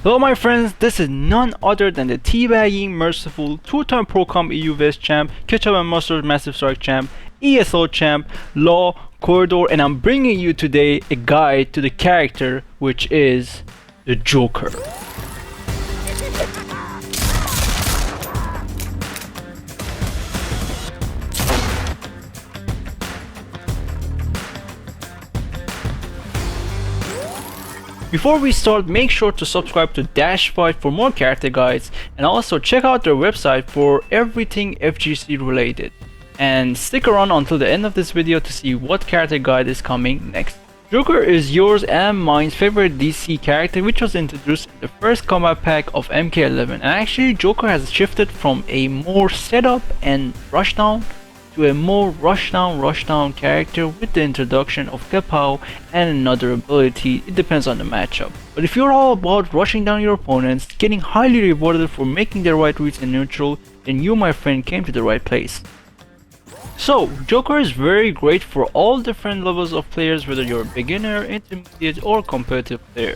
Hello my friends, this is none other than the teabagging, merciful, two-time Procom EU Vest champ, Ketchup and Mustard Massive Strike champ, ESO champ, LawKorridor, and I'm bringing you today a guide to the character which is the Joker. Before we start, make sure to subscribe to DashFight for more character guides, and also check out their website for everything FGC related. And stick around until the end of this video to see what character guide is coming next. Joker is yours and mine's favorite DC character, which was introduced in the first combat pack of MK11. And actually Joker has shifted from a more setup and rushdown to a more rushdown character with the introduction of KAPOW and another ability. It depends on the matchup. But if you're all about rushing down your opponents, getting highly rewarded for making the right reads in neutral, then you, my friend, came to the right place. So Joker is very great for all different levels of players, whether you're a beginner, intermediate or competitive player.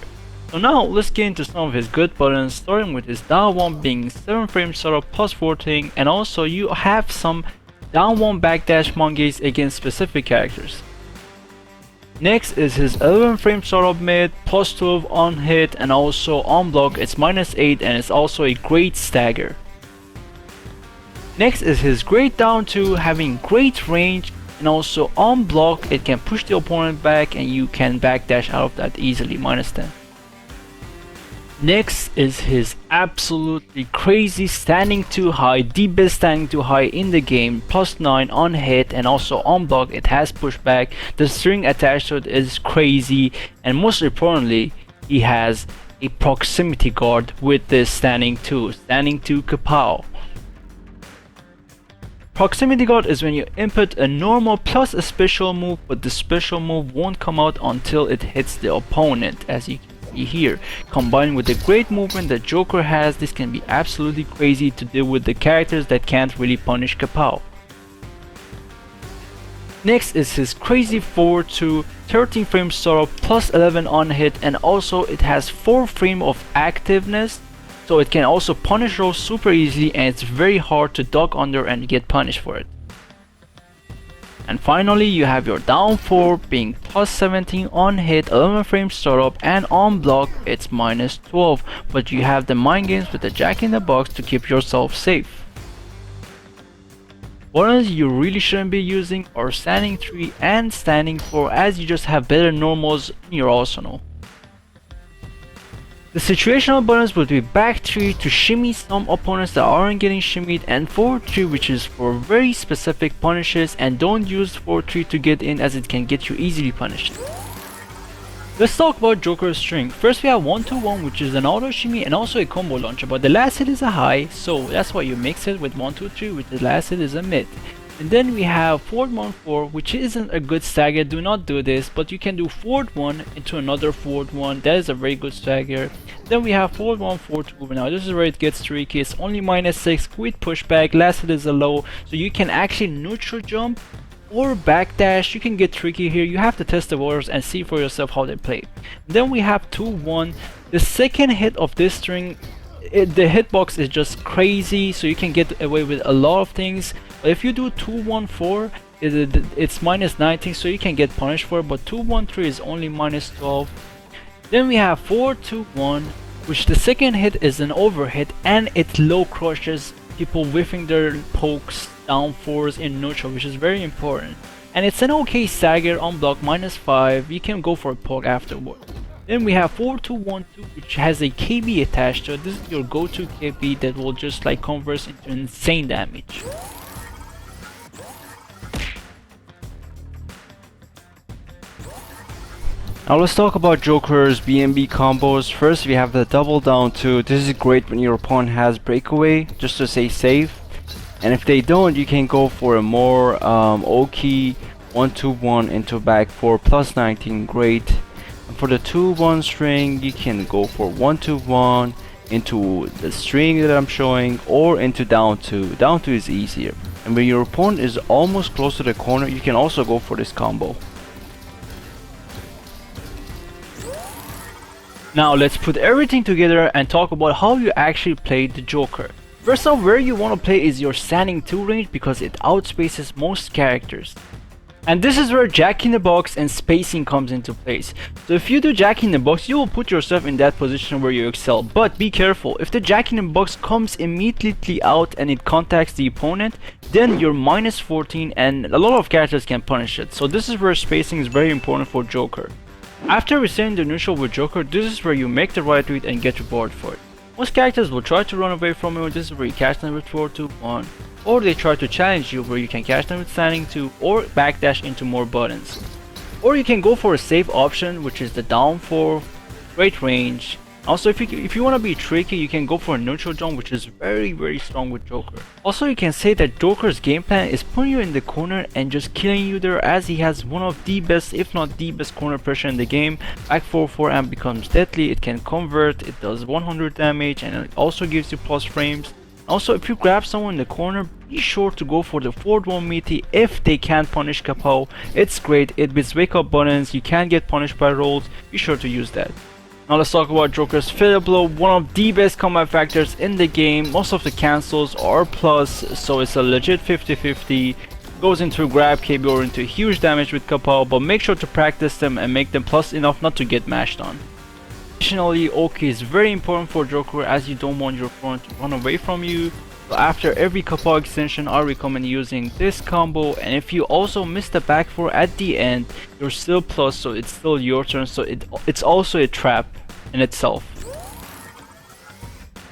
So now let's get into some of his good buttons, starting with his down 1 being 7 frame startup plus 14, and also you have some down 1 backdash mongays against specific characters. Next is his 11 frame startup mid, plus 12 on hit, and also on block it's -8, and it's also a great stagger. Next is his great down 2, having great range, and also on block it can push the opponent back and you can backdash out of that easily, -10. Next is his absolutely crazy standing too high, the best standing too high in the game, +9 on hit, and also on block it has pushback. The string attached to it is crazy, and most importantly he has a proximity guard with this standing 2 KAPOW. Proximity guard is when you input a normal plus a special move, but the special move won't come out until it hits the opponent, as you can see here. Combined with the great movement that Joker has, this can be absolutely crazy to deal with the characters that can't really punish KAPOW. Next is his crazy forward 2, 13 frame startup plus 11 on hit, and also it has 4 frame of activeness, so it can also punish rolls super easily, and it's very hard to duck under and get punished for it. And finally you have your down 4 being +17 on hit, 11 frame startup, and on block it's -12, but you have the mind games with the jack in the box to keep yourself safe. Buttons you really shouldn't be using are standing 3 and standing 4, as you just have better normals in your arsenal. The situational buttons would be back 3 to shimmy some opponents that aren't getting shimmied, and forward 3 which is for very specific punishes, and don't use forward 3 to get in as it can get you easily punished. Let's talk about Joker's string. First we have 1-2-1, which is an auto shimmy and also a combo launcher, but the last hit is a high, so that's why you mix it with 1-2-3, with the last hit is a mid. And then we have forward 1-4, which isn't a good stagger, do not do this, but you can do forward 1 into another forward 1, that is a very good stagger. Then we have forward 1-4-2, now this is where it gets tricky, it's only -6 with pushback, last hit is a low, so you can actually neutral jump or backdash. You can get tricky here, you have to test the waters and see for yourself how they play. Then we have 2-1, the second hit of this string, the hitbox is just crazy, so you can get away with a lot of things. But if you do 2-1-4, it's -19, so you can get punished for it, but 2-1-3 is only -12. Then we have 4-2-1, which the second hit is an overhit and it low crushes people whiffing their pokes down 4s in neutral, which is very important. And it's an okay stagger on block, -5, you can go for a poke afterward. Then we have 4-2-1-2, which has a KB attached to it. This is your go-to KB that will just like convert into insane damage. Now let's talk about Joker's BNB combos. First we have the double down 2. This is great when your opponent has breakaway, just to stay safe. And if they don't, you can go for a more OP 1-2-1 into back 4 +19, great. For the 2-1 string, you can go for 1-2-1 into the string that I'm showing, or into down 2. Down 2 is easier. And when your opponent is almost close to the corner, you can also go for this combo. Now let's put everything together and talk about how you actually play the Joker. First off, where you want to play is your standing 2 range because it outspaces most characters. And this is where Jack in the Box and spacing comes into place. So if you do Jack in the Box, you will put yourself in that position where you excel. But be careful, if the Jack in the Box comes immediately out and it contacts the opponent, then you're -14 and a lot of characters can punish it. So this is where spacing is very important for Joker. After resetting the neutral with Joker, this is where you make the right read and get reward for it. Most characters will try to run away from you, this is where you catch them with 4-2-1, or they try to challenge you where you can catch them with standing 2 or backdash into more buttons. Or you can go for a safe option, which is the down 4, great range. Also, if you want to be tricky, you can go for a neutral jump, which is very strong with Joker. Also, you can say that Joker's game plan is putting you in the corner and just killing you there, as he has one of the best, if not the best, corner pressure in the game. Back 4 amp becomes deadly, it can convert, it does 100 damage, and it also gives you plus frames. Also, if you grab someone in the corner, be sure to go for the forward 1 meaty if they can't punish KAPOW. It's great, it beats wake up buttons, you can get punished by rolls, be sure to use that. Now let's talk about Joker's fatal blow, one of the best combat factors in the game. Most of the cancels are plus, so it's a legit 50-50. Goes into grab KB or into huge damage with KAPOW, but make sure to practice them and make them plus enough not to get mashed on. Additionally, OK is very important for Joker, as you don't want your opponent to run away from you. So after every KAPOW extension, I recommend using this combo, and if you also miss the back 4 at the end, you're still plus, so it's still your turn, so it's also a trap in itself.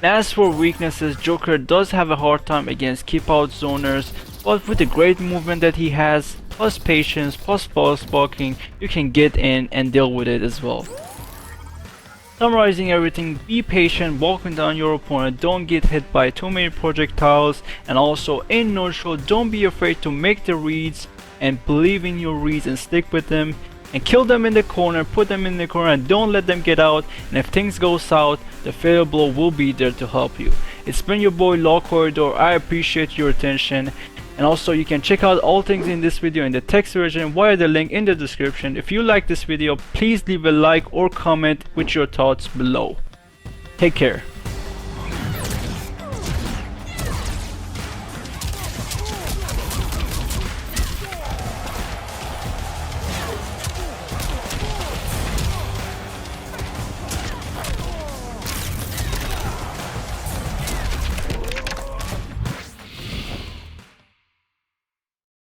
As for weaknesses, Joker does have a hard time against keep out zoners, but with the great movement that he has, plus patience, plus false blocking, you can get in and deal with it as well. Summarizing everything, be patient, walking down your opponent, don't get hit by too many projectiles, and also in neutral, don't be afraid to make the reads and believe in your reads and stick with them. And kill them in the corner, put them in the corner, and don't let them get out. And if things go south, the fatal blow will be there to help you. It's been your boy LawKorridor. I appreciate your attention. And also, you can check out all things in this video in the text version via the link in the description. If you like this video, please leave a like or comment with your thoughts below. Take care.